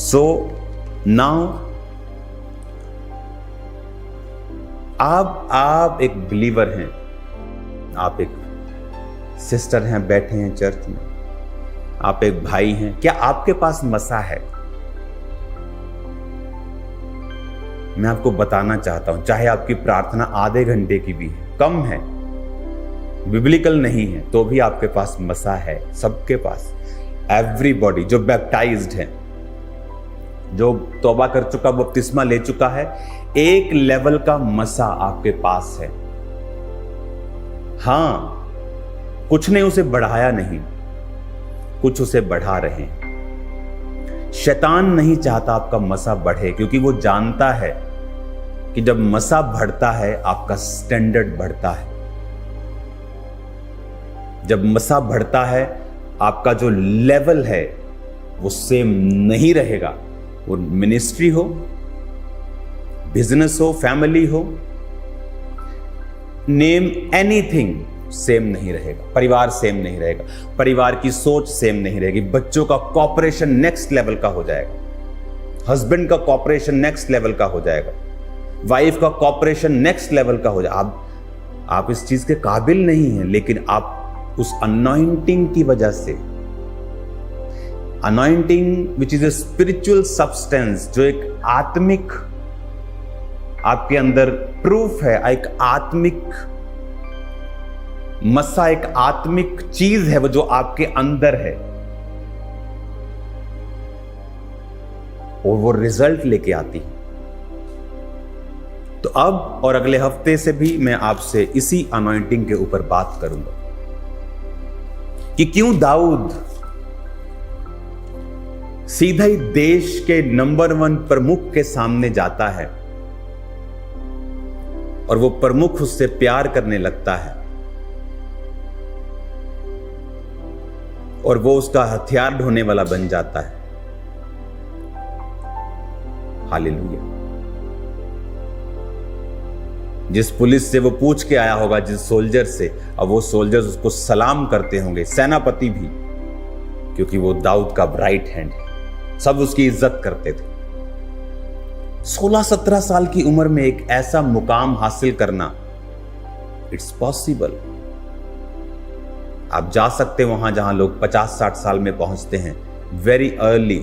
So now आप एक believer हैं, आप एक सिस्टर हैं, बैठे हैं चर्च में, आप एक भाई हैं, क्या आपके पास मसा है? मैं आपको बताना चाहता हूं, चाहे आपकी प्रार्थना आधे घंटे की भी है, कम है, बिब्लिकल नहीं है, तो भी आपके पास मसा है। सबके पास, एवरीबॉडी जो बैप्टाइज्ड है, जो तौबा कर चुका, बपतिस्मा ले चुका है, एक लेवल का मसा आपके पास है। हां, कुछ ने उसे बढ़ाया नहीं, कुछ उसे बढ़ा रहे हैं। शैतान नहीं चाहता आपका मसा बढ़े, क्योंकि वो जानता है कि जब मसा बढ़ता है आपका स्टैंडर्ड बढ़ता है। जब मसा बढ़ता है आपका जो लेवल है वो सेम नहीं रहेगा। वो मिनिस्ट्री हो, बिजनेस हो, फैमिली हो, नेम एनीथिंग, सेम नहीं रहेगा। परिवार सेम नहीं रहेगा, परिवार की सोच सेम नहीं रहेगी। बच्चों का कॉपरेशन नेक्स्ट लेवल का हो जाएगा, हस्बैंड का कॉपरेशन नेक्स्ट लेवल का हो जाएगा, वाइफ का कॉपरेशन नेक्स्ट लेवल का हो जाएगा। आप इस चीज के काबिल नहीं हैं, लेकिन आप उस अनॉइंटिंग की वजह से, anointing which is a spiritual substance, जो एक आत्मिक आपके अंदर प्रूफ है, एक आत्मिक मसा, एक आत्मिक चीज है वो जो आपके अंदर है, और वो रिजल्ट लेके आती है। तो अब और अगले हफ्ते से भी मैं आपसे इसी अनॉइंटिंग के ऊपर बात करूंगा कि क्यों दाऊद सीधा ही देश के नंबर 1 प्रमुख के सामने जाता है और वो प्रमुख उससे प्यार करने लगता है और वो उसका हथियार ढोने वाला बन जाता है। हालेलुया। जिस पुलिस से वो पूछ के आया होगा, जिस सोल्जर से, अब वो सोल्जर्स उसको सलाम करते होंगे, सेनापति भी, क्योंकि वो दाऊद का राइट हैंड है, सब उसकी इज्जत करते थे। 16-17 साल की उम्र में एक ऐसा मुकाम हासिल करना, इट्स पॉसिबल। आप जा सकते वहां जहां लोग 50-60 साल में पहुंचते हैं, वेरी अर्ली।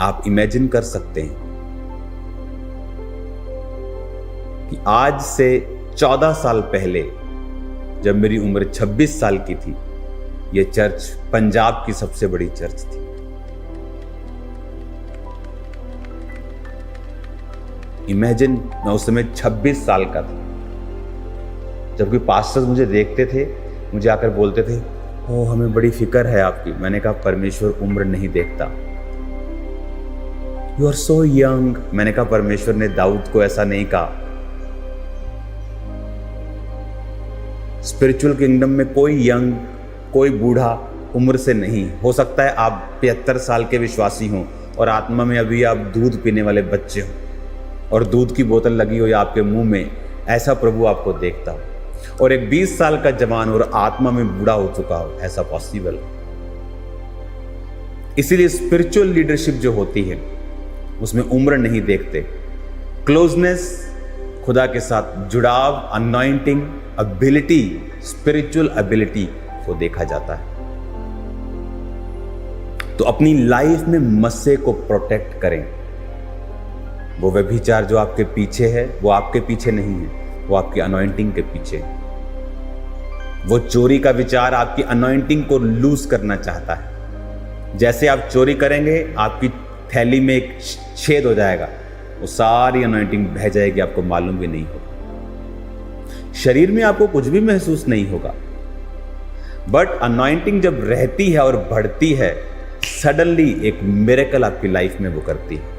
आप इमेजिन कर सकते हैं कि आज से 14 साल पहले, जब मेरी उम्र 26 साल की थी, यह चर्च पंजाब की सबसे बड़ी चर्च थी। इमेजिन, मैं उस समय 26 साल का था। जबकि पास्टर्स मुझे देखते थे, मुझे आकर बोलते थे, ओ हमें बड़ी फिक्र है आपकी। मैंने कहा परमेश्वर उम्र नहीं देखता। You are so young. मैंने कहा परमेश्वर ने दाऊद को ऐसा नहीं कहा। स्पिरिचुअल किंगडम में कोई यंग, कोई बूढ़ा उम्र से नहीं। हो सकता है आप 75 साल के विश्वासी हों और आत्मा में अभी आप दूध पीने वाले बच्चे हो और दूध की बोतल लगी हो या आपके मुंह में, ऐसा प्रभु आपको देखता हो। और एक 20 साल का जवान और आत्मा में बूढ़ा हो चुका हो, ऐसा पॉसिबल। इसीलिए स्पिरिचुअल लीडरशिप जो होती है उसमें उम्र नहीं देखते। क्लोजनेस, खुदा के साथ जुड़ाव, अनॉइंटिंग, एबिलिटी, स्पिरिचुअल एबिलिटी को देखा जाता है। तो अपनी लाइफ में मस्से को प्रोटेक्ट करें। वो व्यभिचार जो आपके पीछे है, वो आपके पीछे नहीं है, वो आपकी अनॉइंटिंग के पीछे है। वो चोरी का विचार आपकी अनॉइंटिंग को लूज करना चाहता है। जैसे आप चोरी करेंगे, आपकी थैली में एक छेद हो जाएगा, वो सारी अनॉइंटिंग बह जाएगी, आपको मालूम भी नहीं होगा। शरीर में आपको कुछ भी महसूस नहीं होगा, बट अनॉइंटिंग जब रहती है और बढ़ती है, सडनली एक मिरेकल आपकी लाइफ में वो करती है।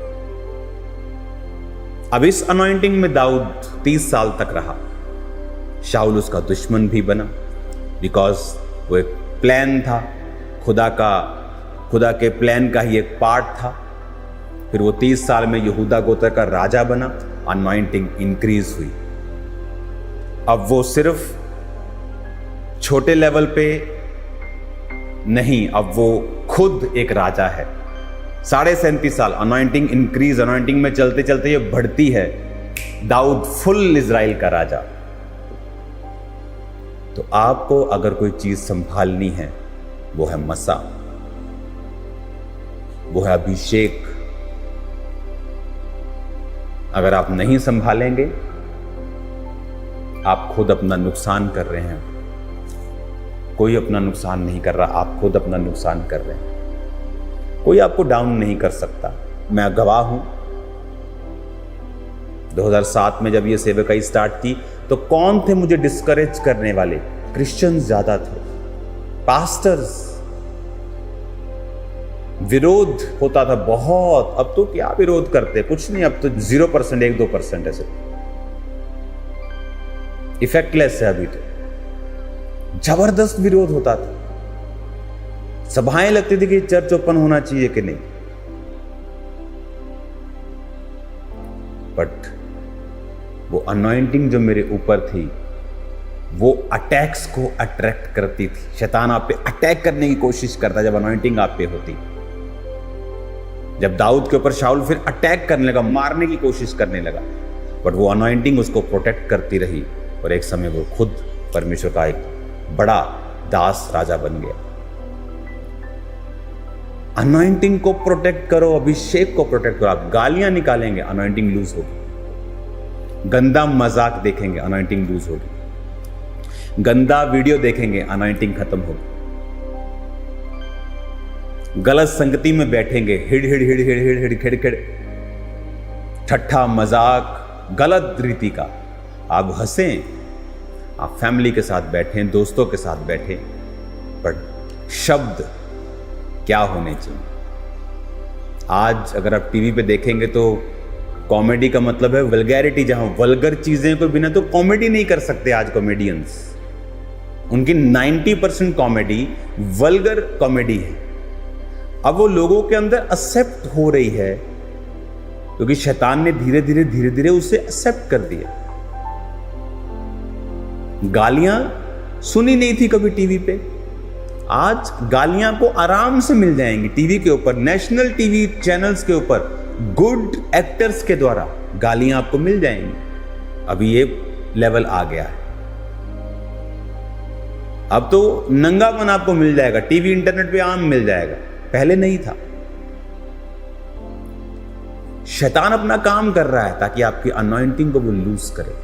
अब इस अनॉइंटिंग में दाऊद 30 साल तक रहा। शाऊल उसका दुश्मन भी बना, बिकॉज वो एक प्लान था, खुदा के प्लान का ही एक पार्ट था। फिर वो 30 साल में यहूदा गोत्र का राजा बना, अनॉइंटिंग इंक्रीज हुई। अब वो सिर्फ छोटे लेवल पे नहीं, अब वो खुद एक राजा है। 37.5 साल अनॉइंटिंग इंक्रीज, अनॉइंटिंग में चलते चलते ये बढ़ती है। दाऊद फुल इजराइल का राजा। तो आपको अगर कोई चीज संभालनी है वो है मसा, वो है अभिषेक। अगर आप नहीं संभालेंगे आप खुद अपना नुकसान कर रहे हैं। कोई अपना नुकसान नहीं कर रहा, आप खुद अपना नुकसान कर रहे हैं। कोई आपको डाउन नहीं कर सकता। मैं गवाह हूं, 2007 में जब ये सेवकाई स्टार्ट की तो कौन थे मुझे डिस्करेज करने वाले? क्रिश्चियंस ज्यादा थे, पास्टर्स, विरोध होता था बहुत। अब तो क्या विरोध करते, कुछ नहीं, अब तो 0%, 1-2% ऐसे इफेक्टलेस है। अभी तो जबरदस्त विरोध होता था, सभाएं लगती थी कि चर्च ओपन होना चाहिए कि नहीं। बट वो अनॉइंटिंग जो मेरे ऊपर थी वो अटैक्स को अट्रैक्ट करती थी। शैतान आप पे अटैक करने की कोशिश करता जब अनॉइंटिंग आप पे होती। जब दाऊद के ऊपर शाऊल फिर अटैक करने लगा, मारने की कोशिश करने लगा, बट वो अनॉइंटिंग उसको प्रोटेक्ट करती रही और एक समय वो खुद परमेश्वर का एक बड़ा दास राजा बन गया। अनॉइंटिंग को प्रोटेक्ट करो, अभिषेक को प्रोटेक्ट करो। आप गालियां निकालेंगे, अनॉइंटिंग लूज होगी। गंदा मजाक देखेंगे, अनॉइंटिंग लूज होगी। गंदा वीडियो देखेंगे, अनॉइंटिंग खत्म होगी। गलत संगति में बैठेंगे, हिड़ हिड़ हिड़ हिड़ हिड़ हिड़ खिड़ खिड़, ठट्ठा मजाक गलत रीति का, आप हंसें, आप फैमिली के साथ बैठें, दोस्तों के साथ बैठें, पर शब्द क्या होने चाहिए। आज अगर आप टीवी पे देखेंगे तो कॉमेडी का मतलब है वल्गैरिटी, जहां वल्गर चीजें को बिना तो कॉमेडी नहीं कर सकते आज कॉमेडियंस। उनकी 90% कॉमेडी वल्गर कॉमेडी है। अब वो लोगों के अंदर एक्सेप्ट हो रही है क्योंकि शैतान ने धीरे धीरे धीरे धीरे उसे एक्सेप्ट कर दिया। गालियां सुनी नहीं थी कभी टीवी पे, आज गालियां को आराम से मिल जाएंगी टीवी के ऊपर, नेशनल टीवी चैनल्स के ऊपर गुड एक्टर्स के द्वारा गालियां आपको मिल जाएंगी। अभी ये लेवल आ गया है। अब तो नंगापन आपको मिल जाएगा, टीवी इंटरनेट पे आम मिल जाएगा, पहले नहीं था। शैतान अपना काम कर रहा है ताकि आपकी अनॉइंटिंग को वो लूज करे।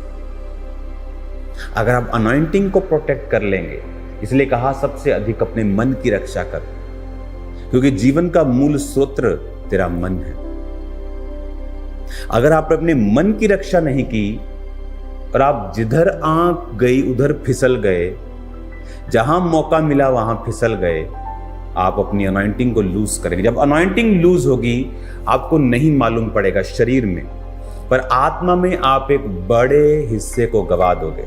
अगर आप अनॉइंटिंग को प्रोटेक्ट कर लेंगे, इसलिए कहा सबसे अधिक अपने मन की रक्षा कर, क्योंकि जीवन का मूल स्रोत तेरा मन है। अगर आपने अपने मन की रक्षा नहीं की और आप जिधर आंख गई उधर फिसल गए, जहां मौका मिला वहां फिसल गए, आप अपनी अनॉइंटिंग को लूज करेंगे। जब अनॉइंटिंग लूज होगी आपको नहीं मालूम पड़ेगा शरीर में, पर आत्मा में आप एक बड़े हिस्से को गवा दोगे।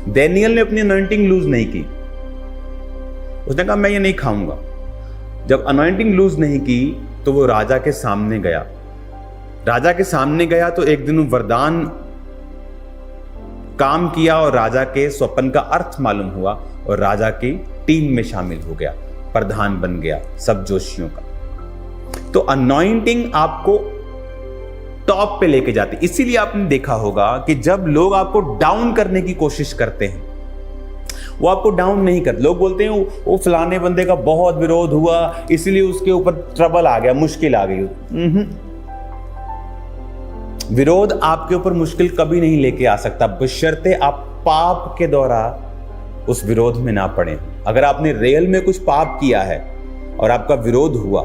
डैनियल ने अपनी अनॉइंटिंग लूज नहीं की, उसने कहा मैं ये नहीं खाऊंगा। जब अनॉइंटिंग लूज नहीं की तो वो राजा के सामने गया। राजा के सामने गया तो एक दिन वरदान काम किया और राजा के स्वप्न का अर्थ मालूम हुआ और राजा की टीम में शामिल हो गया, प्रधान बन गया सब जोशियों का। तो अनॉइंटिंग आपको टॉप पे लेके जाती। इसीलिए आपने देखा होगा कि जब लोग आपको डाउन करने की कोशिश करते हैं, वो आपको डाउन नहीं करते। लोग बोलते हैं वो फलाने बंदे का बहुत विरोध हुआ इसलिए उसके ऊपर ट्रबल आ गया, मुश्किल आ गई। विरोध आपके ऊपर मुश्किल कभी नहीं लेके आ सकता, बशर्ते आप पाप के द्वारा उस विरोध में ना पड़े। अगर आपने रियल में कुछ पाप किया है और आपका विरोध हुआ,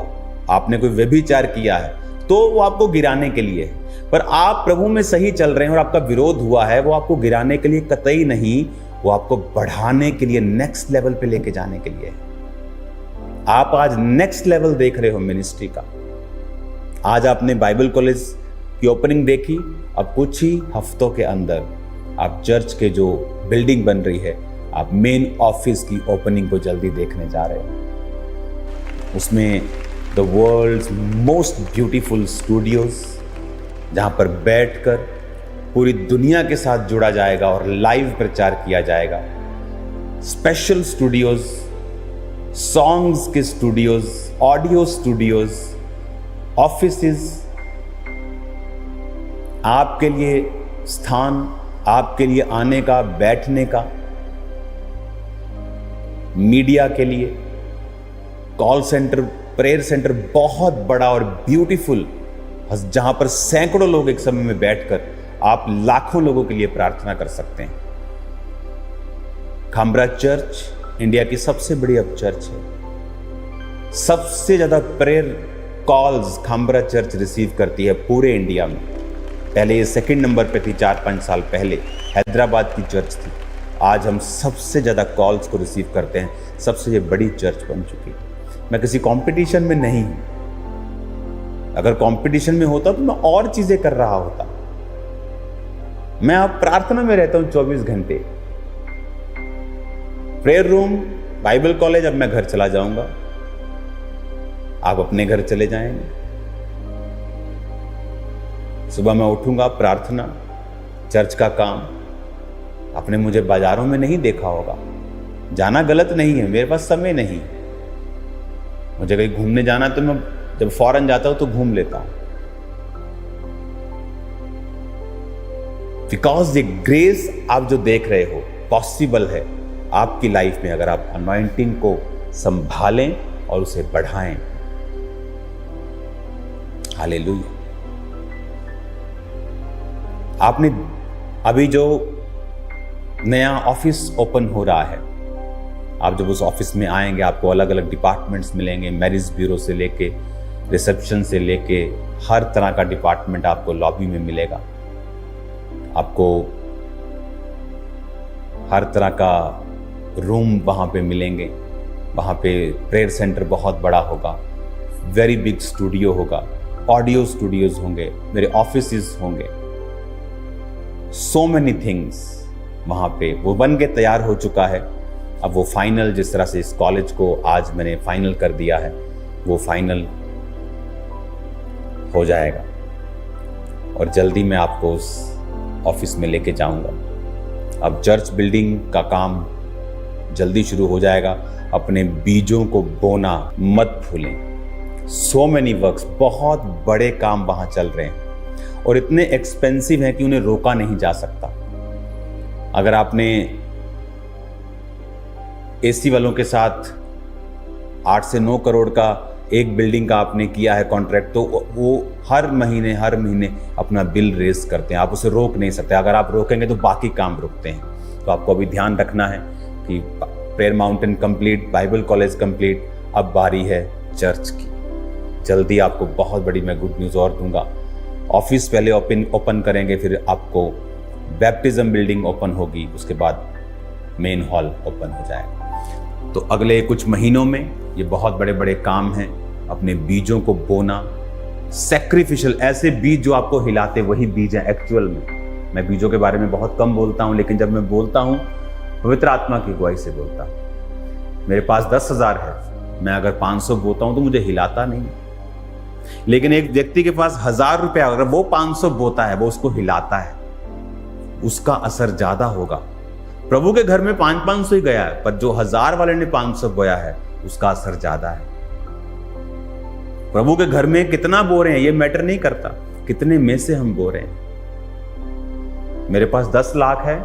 आपने कोई व्यभिचार किया है, तो वो आपको गिराने के लिए है। पर आप प्रभु में सही चल रहे हैं और आपका विरोध हुआ है, वो आपको गिराने के लिए कतई नहीं, वो आपको बढ़ाने के लिए, नेक्स्ट लेवल पे लेके जाने के लिए। आप आज नेक्स्ट लेवल देख रहे हो मिनिस्ट्री का। आज आपने बाइबल कॉलेज की ओपनिंग देखी, अब कुछ ही हफ्तों के अंदर आप चर्च के जो बिल्डिंग बन रही है, आप मेन ऑफिस की ओपनिंग को जल्दी देखने जा रहे हो। उसमें the world's most beautiful studios, जहां पर बैठकर पूरी दुनिया के साथ जुड़ा जाएगा और लाइव प्रचार किया जाएगा। स्पेशल स्टूडियोज सॉन्ग्स के स्टूडियोज, ऑडियो स्टूडियोज, ऑफिसेस, आपके लिए स्थान, आपके लिए आने का, बैठने का, मीडिया के लिए कॉल सेंटर, प्रेयर सेंटर बहुत बड़ा और ब्यूटीफुल, जहां पर सैकड़ों लोग एक समय में बैठकर आप लाखों लोगों के लिए प्रार्थना कर सकते हैं। खामरा चर्च इंडिया की सबसे बड़ी अब चर्च है। सबसे ज्यादा prayer calls Khamra church receive करती है पूरे इंडिया में। पहले ये सेकंड नंबर पे थी, 4-5 साल पहले हैदराबाद की चर्च थी। आज हम सबसे ज़्यादा कॉल्स को रिसीव करते हैं, सबसे ये बड़ी चर्च बन चुकी है। मैं किसी कंपटीशन में नहीं हूं। अगर कंपटीशन में होता तो मैं और चीज़ें कर रहा होता। मैं अब प्रार्थना में रहता हूं 24 घंटे। प्रेयर रूम, बाइबल कॉलेज, अब मैं घर चला जाऊंगा, आप अपने घर चले जाएंगे। सुबह मैं उठूंगा, प्रार्थना, चर्च का काम। आपने मुझे बाजारों में नहीं देखा होगा। जाना गलत नहीं है, मेरे पास समय नहीं। मुझे कहीं घूमने जाना तो मैं जब फॉरेन जाता हूं तो घूम लेता हूं। बिकॉज ये ग्रेस आप जो देख रहे हो पॉसिबल है आपकी लाइफ में, अगर आप अनॉइंटिंग को संभालें और उसे बढ़ाएं। हालेलुया। आपने अभी जो नया ऑफिस ओपन हो रहा है, आप जब उस ऑफिस में आएंगे आपको अलग अलग डिपार्टमेंट्स मिलेंगे। मैरिज ब्यूरो से लेके रिसेप्शन से लेके हर तरह का डिपार्टमेंट आपको लॉबी में मिलेगा। आपको हर तरह का रूम वहाँ पे मिलेंगे। वहाँ पे प्रेयर सेंटर बहुत बड़ा होगा, वेरी बिग स्टूडियो होगा, ऑडियो स्टूडियोज होंगे, मेरे ऑफिसेस होंगे, सो मेनी थिंग्स वहाँ पे वो बन के तैयार हो चुका है। अब वो फाइनल, जिस तरह से इस कॉलेज को आज मैंने फाइनल कर दिया है, वो फाइनल हो जाएगा और जल्दी मैं आपको उस ऑफिस में लेके जाऊंगा। अब चर्च बिल्डिंग का काम जल्दी शुरू हो जाएगा। अपने बीजों को बोना मत भूलें। सो मेनी वर्क्स, बहुत बड़े काम वहां चल रहे हैं और इतने एक्सपेंसिव हैं कि उन्हें रोका नहीं जा सकता। अगर आपने एसी वालों के साथ 8 से 9 करोड़ का एक बिल्डिंग का आपने किया है कॉन्ट्रैक्ट, तो वो हर महीने अपना बिल रेज करते हैं। आप उसे रोक नहीं सकते। अगर आप रोकेंगे तो बाकी काम रुकते हैं। तो आपको अभी ध्यान रखना है कि prayer mountain complete, Bible college complete, अब बारी है चर्च की। जल्दी आपको बहुत बड़ी मैं गुड न्यूज़ और दूंगा। ऑफिस पहले ओपन करेंगे, फिर आपको बैप्टिज्म बिल्डिंग ओपन होगी, उसके बाद मेन हॉल ओपन हो जाएगा। तो अगले कुछ महीनों में ये बहुत बड़े बड़े काम हैं। अपने बीजों को बोना, सैक्रिफिशियल, ऐसे बीज जो आपको हिलाते वही बीज हैं एक्चुअल में। मैं बीजों के बारे में बहुत कम बोलता हूं, लेकिन जब मैं बोलता हूं पवित्र आत्मा की अगुवाई से बोलता हूं। मेरे पास 10,000 है, मैं अगर 500 बोता हूं तो मुझे हिलाता नहीं। लेकिन एक व्यक्ति के पास 1,000 रुपया, अगर वो 500 बोता है, वो उसको हिलाता है, उसका असर ज्यादा होगा। प्रभु के घर में 500 ही गया है, पर जो 1,000 वाले ने 500 बोया है उसका असर ज्यादा है। प्रभु के घर में कितना बो रहे हैं ये मैटर नहीं करता, कितने में से हम बो रहे हैं। मेरे पास 10 लाख है,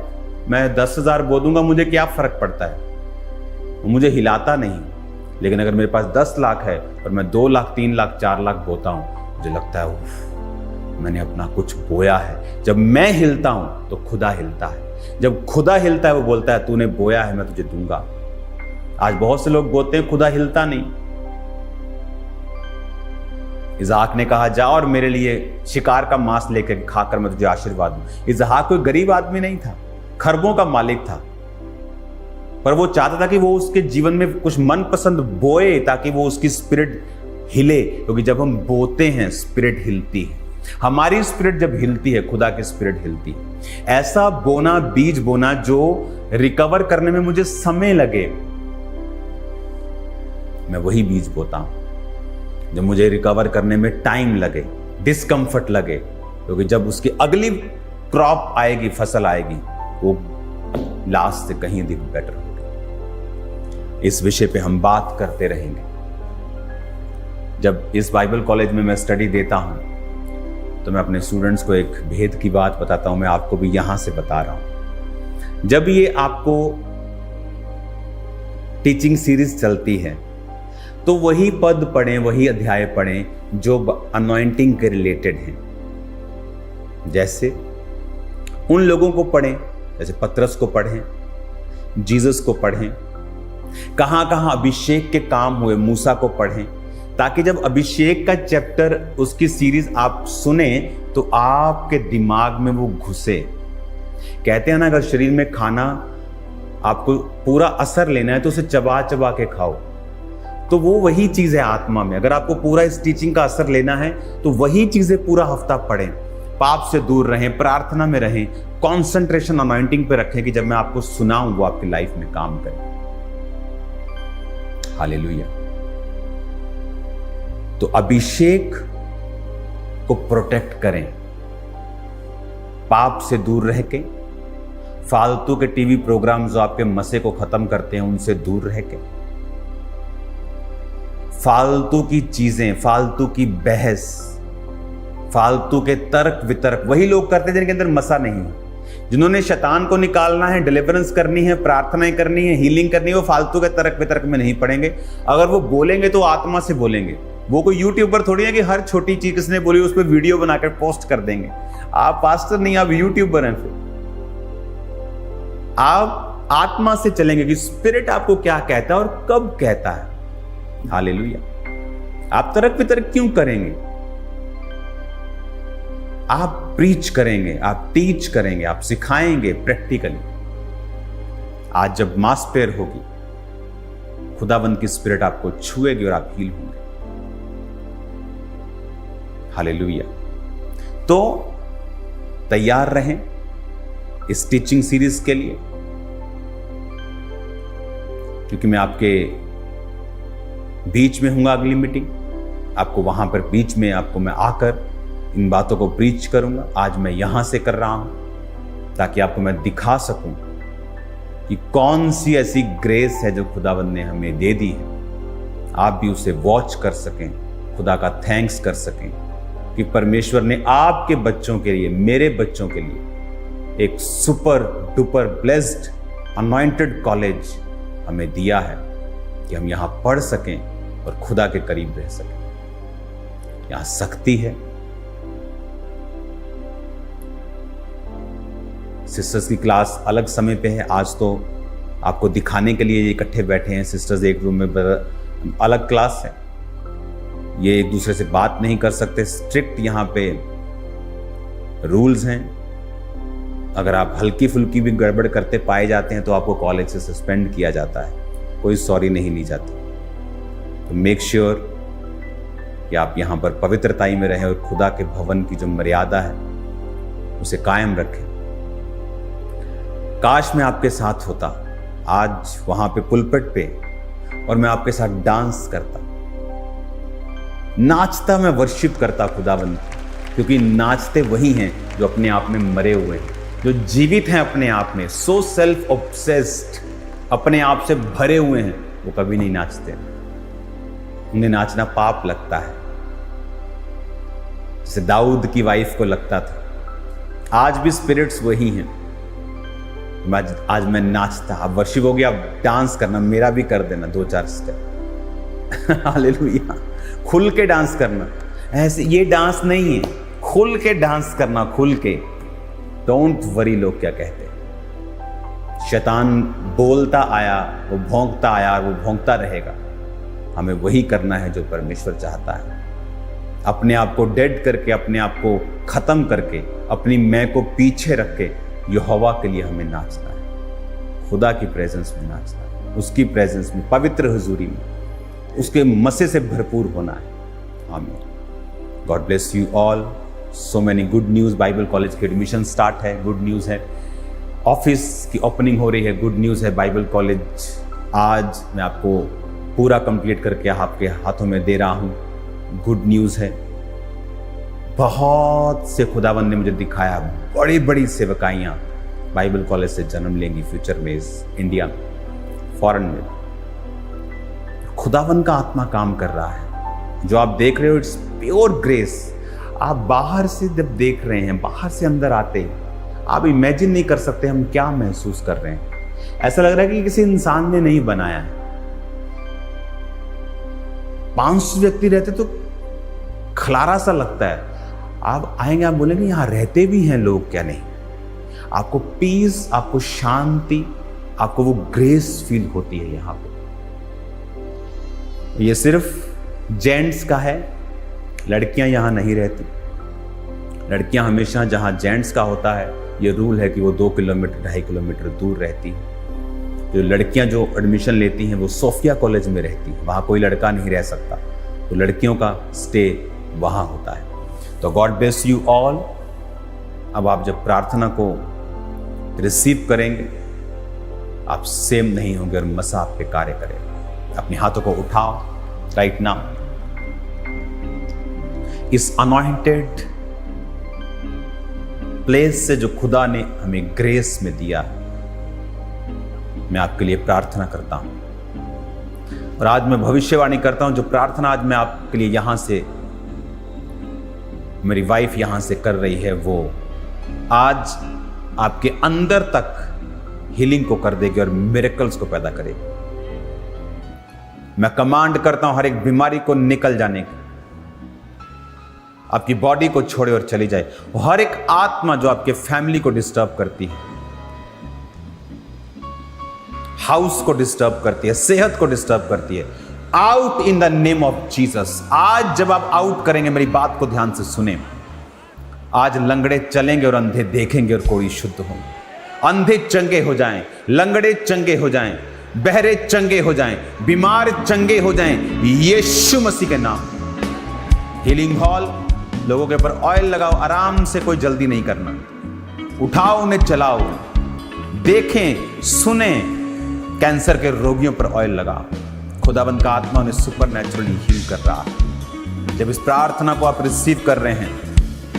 मैं 10,000 बो दूंगा, मुझे क्या फर्क पड़ता है, मुझे हिलाता नहीं। लेकिन अगर मेरे पास 10 लाख है और मैं 2 लाख, 3 लाख, 4 लाख बोता हूं, मुझे लगता है मैंने अपना कुछ बोया है। जब मैं हिलता हूं तो खुदा हिलता है। जब खुदा हिलता है वो बोलता है तूने बोया है, मैं तुझे दूंगा। आज बहुत से लोग बोलते हैं, खुदा हिलता नहीं। इज़हाक ने कहा जा और मेरे लिए शिकार का मांस लेकर खाकर मैं तुझे आशीर्वाद दूं। इज़हाक कोई गरीब आदमी नहीं था, खरबों का मालिक था, पर वो चाहता था कि वो उसके जीवन में कुछ मनपसंद बोए ताकि वो उसकी स्पिरिट हिले। क्योंकि जब हम बोते हैं स्पिरिट हिलती है। हमारी स्पिरिट जब हिलती है, खुदा की स्पिरिट हिलती है। ऐसा बोना, बीज बोना जो रिकवर करने में मुझे समय लगे, मैं वही बीज बोता हूं। जब मुझे रिकवर करने में टाइम लगे, डिस्कंफर्ट लगे, क्योंकि जब उसकी अगली क्रॉप आएगी, फसल आएगी, वो लास्ट से कहीं अधिक बेटर होगी। इस विषय पे हम बात करते रहेंगे। जब इस बाइबल कॉलेज में मैं स्टडी देता हूं तो मैं अपने स्टूडेंट्स को एक भेद की बात बताता हूं, मैं आपको भी यहां से बता रहा हूं। जब ये आपको टीचिंग सीरीज चलती है तो वही पद पढ़ें, वही अध्याय पढ़ें जो अनॉइंटिंग के रिलेटेड हैं। जैसे उन लोगों को पढ़ें, जैसे पतरस को पढ़ें, जीसस को पढ़ें, कहां कहां अभिषेक के काम हुए, मूसा को पढ़ें, ताकि जब अभिषेक का चैप्टर, उसकी सीरीज आप सुने तो आपके दिमाग में वो घुसे। कहते हैं ना, अगर शरीर में खाना आपको पूरा असर लेना है तो उसे चबा चबा के खाओ, तो वो वही चीज है आत्मा में। अगर आपको पूरा इस टीचिंग का असर लेना है तो वही चीजें पूरा हफ्ता पढ़ें, पाप से दूर रहें, प्रार्थना में रहें, कंसंट्रेशन अनॉइंटिंग पे रखें कि जब मैं आपको सुनाऊं वो आपकी लाइफ में काम करे। हालेलुया। तो अभिषेक को प्रोटेक्ट करें, पाप से दूर रह के, फालतू के टीवी प्रोग्राम जो आपके मसे को खत्म करते हैं उनसे दूर रह के, फालतू की चीजें, फालतू की बहस, फालतू के तर्क वितर्क वही लोग करते हैं जिनके अंदर मसा नहीं है। जिन्होंने शैतान को निकालना है, डिलीवरेंस करनी है, प्रार्थनाएं करनी है, हीलिंग करनी है, वो फालतू के तर्क वितर्क में नहीं पड़ेंगे। अगर वो बोलेंगे तो आत्मा से बोलेंगे। वो कोई यूट्यूबर थोड़ी है कि हर छोटी चीज किसने बोली उस पर वीडियो बनाकर पोस्ट कर देंगे। आप पास्टर नहीं, आप यूट्यूबर हैं। फिर आप आत्मा से चलेंगे कि स्पिरिट आपको क्या कहता है और कब कहता है। हालेलुया। आप तर्क वितर्क क्यों करेंगे? आप प्रीच करेंगे, आप टीच करेंगे, आप सिखाएंगे प्रैक्टिकली। आज जब मास्पेयर होगी, खुदावंद की स्पिरिट आपको छुएगी और आप हील होंगे। हालेलुया। तो तैयार रहें इस टीचिंग सीरीज के लिए, क्योंकि मैं आपके बीच में हूंगा। अगली मीटिंग आपको वहां पर बीच में आपको मैं आकर इन बातों को प्रीच करूंगा। आज मैं यहां से कर रहा हूं ताकि आपको मैं दिखा सकूं कि कौन सी ऐसी ग्रेस है जो खुदावंद ने हमें दे दी है। आप भी उसे वॉच कर सकें, खुदा का थैंक्स कर सकें कि परमेश्वर ने आपके बच्चों के लिए, मेरे बच्चों के लिए एक super duper blessed anointed college हमें दिया है कि हम यहां पढ़ सकें और खुदा के करीब रह सकें। यहां शक्ति है। सिस्टर्स की क्लास अलग समय पे है। आज तो आपको दिखाने के लिए ये इकट्ठे बैठे हैं। सिस्टर्स एक रूम में, अलग क्लास है। ये एक दूसरे से बात नहीं कर सकते। स्ट्रिक्ट यहाँ पे रूल्स हैं। अगर आप हल्की फुल्की भी गड़बड़ करते पाए जाते हैं तो आपको कॉलेज से सस्पेंड किया जाता है, कोई सॉरी नहीं ली जाती। तो मेक श्योर कि आप यहाँ पर पवित्रताई में रहें और खुदा के भवन की जो मर्यादा है उसे कायम रखें। काश मैं आपके साथ होता आज वहां पे पुलपिट पे और मैं आपके साथ डांस करता, नाचता, मैं वर्शिप करता खुदावंद, क्योंकि नाचते वही हैं जो अपने आप में मरे हुए हैं, जो जीवित हैं अपने आप में, सो सेल्फ ऑब्सेस्ड, अपने आप से भरे हुए हैं। वो कभी नहीं नाचते। उन्हें नाचना पाप लगता है, जैसे दाऊद की वाइफ को लगता था। आज भी स्पिरिट्स वही हैं। आज मैं नाचता, अब वर्शिप हो गया, अब डांस करना, मेरा भी कर देना 2-4 स्टेप। हालेलुया। खुल के डांस करना, ऐसे ये डांस नहीं है, खुल के डांस करना, खुल के। डोंट वरी लोग क्या कहते हैं। शैतान बोलता आया, वो भौंकता आया और वो भौंकता रहेगा। हमें वही करना है जो परमेश्वर चाहता है। अपने आप को डेड करके, अपने आप को खत्म करके, अपनी मैं को पीछे रख के यहोवा के लिए हमें नाचना है। खुदा की प्रेजेंस में नाचना है, उसकी प्रेजेंस में, पवित्र हुजूरी में, उसके मसे से भरपूर होना है। आमीन। God bless you all. So many good news. Bible college के एडमिशन स्टार्ट है, गुड न्यूज़ है। ऑफिस की ओपनिंग हो रही है, गुड न्यूज़ है। बाइबल कॉलेज आज मैं आपको पूरा कंप्लीट करके आपके हाथों में दे रहा हूँ, गुड न्यूज़ है। बहुत से खुदावंद ने मुझे दिखाया, बड़ी बड़ी सेवकाइयाँ बाइबल कॉलेज से जन्म लेंगी फ्यूचर में, इस इंडिया में, फॉरेन में। खुदावन का आत्मा काम कर रहा है। जो आप देख रहे हो इट्स प्योर ग्रेस। आप बाहर से जब देख रहे हैं, बाहर से अंदर आते हैं, आप इमेजिन नहीं कर सकते हम क्या महसूस कर रहे हैं। ऐसा लग रहा है कि किसी इंसान ने नहीं बनाया है। 500 व्यक्ति रहते तो खलारा सा लगता है। आप आएंगे, आप बोलेंगे यहां रहते भी हैं लोग क्या नहीं। आपको पीस, आपको शांति, आपको वो ग्रेस फील होती है यहां पे। ये सिर्फ जेंट्स का है, लड़कियां यहां नहीं रहती। लड़कियां हमेशा जहां जेंट्स का होता है, ये रूल है कि वो 2 किलोमीटर 2.5 किलोमीटर दूर रहती है। जो लड़कियां जो एडमिशन लेती हैं वो सोफिया कॉलेज में रहती हैं, वहां कोई लड़का नहीं रह सकता, तो लड़कियों का स्टे वहां होता है। तो गॉड ब्लेस यू ऑल। अब आप जब प्रार्थना को रिसीव करेंगे, आप सेम नहीं होंगे और मसा आप पे कार्य करेगा। अपने हाथों को उठाओ राइट नाउ। इस अनॉइंटेड प्लेस से जो खुदा ने हमें ग्रेस में दिया, मैं आपके लिए प्रार्थना करता हूं। और आज मैं भविष्यवाणी करता हूं, जो प्रार्थना आज मैं आपके लिए यहां से, मेरी वाइफ यहां से कर रही है, वो आज आपके अंदर तक हीलिंग को कर देगी और मिरेकल्स को पैदा करेगी। मैं कमांड करता हूं हर एक बीमारी को निकल जाने की, आपकी बॉडी को छोड़े और चली जाए। हर एक आत्मा जो आपके फैमिली को डिस्टर्ब करती है, हाउस को डिस्टर्ब करती है, सेहत को डिस्टर्ब करती है, out in the name of Jesus. आज जब आप आउट करेंगे, मेरी बात को ध्यान से सुने, आज लंगड़े चलेंगे और अंधे देखेंगे और कोई शुद्ध होंगे। अंधे चंगे हो जाएं, लंगड़े चंगे हो जाएं, बहरे चंगे हो जाएं, बीमार चंगे हो जाएं, यीशु मसीह के नाम। हीलिंग हॉल, लोगों के ऊपर ऑयल लगाओ, आराम से, कोई जल्दी नहीं करना। उठाओ उन्हें, चलाओ, देखें, सुने। कैंसर के रोगियों पर ऑयल लगाओ। खुदाबंद का आत्मा उन्हें सुपरनैचुरली हील कर रहा है। जब इस प्रार्थना को आप रिसीव कर रहे हैं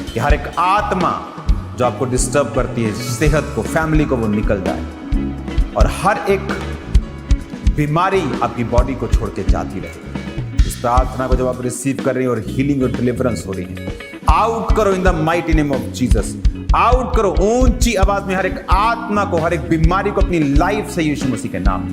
कि हर एक आत्मा जो आपको डिस्टर्ब करती है, सेहत को, फैमिली को, वो निकल जाए और हर एक बीमारी आपकी बॉडी को छोड़ के जाती रहे। इस प्रार्थना को जब आप रिसीव कर रहे हैं और हीलिंग और डिलीवरेंस हो रही है, आउट करो in the mighty name of Jesus. Out करो ऊंची आवाज में हर एक आत्मा को, हर एक बीमारी को अपनी लाइफ से, यीशु मसीह के नाम।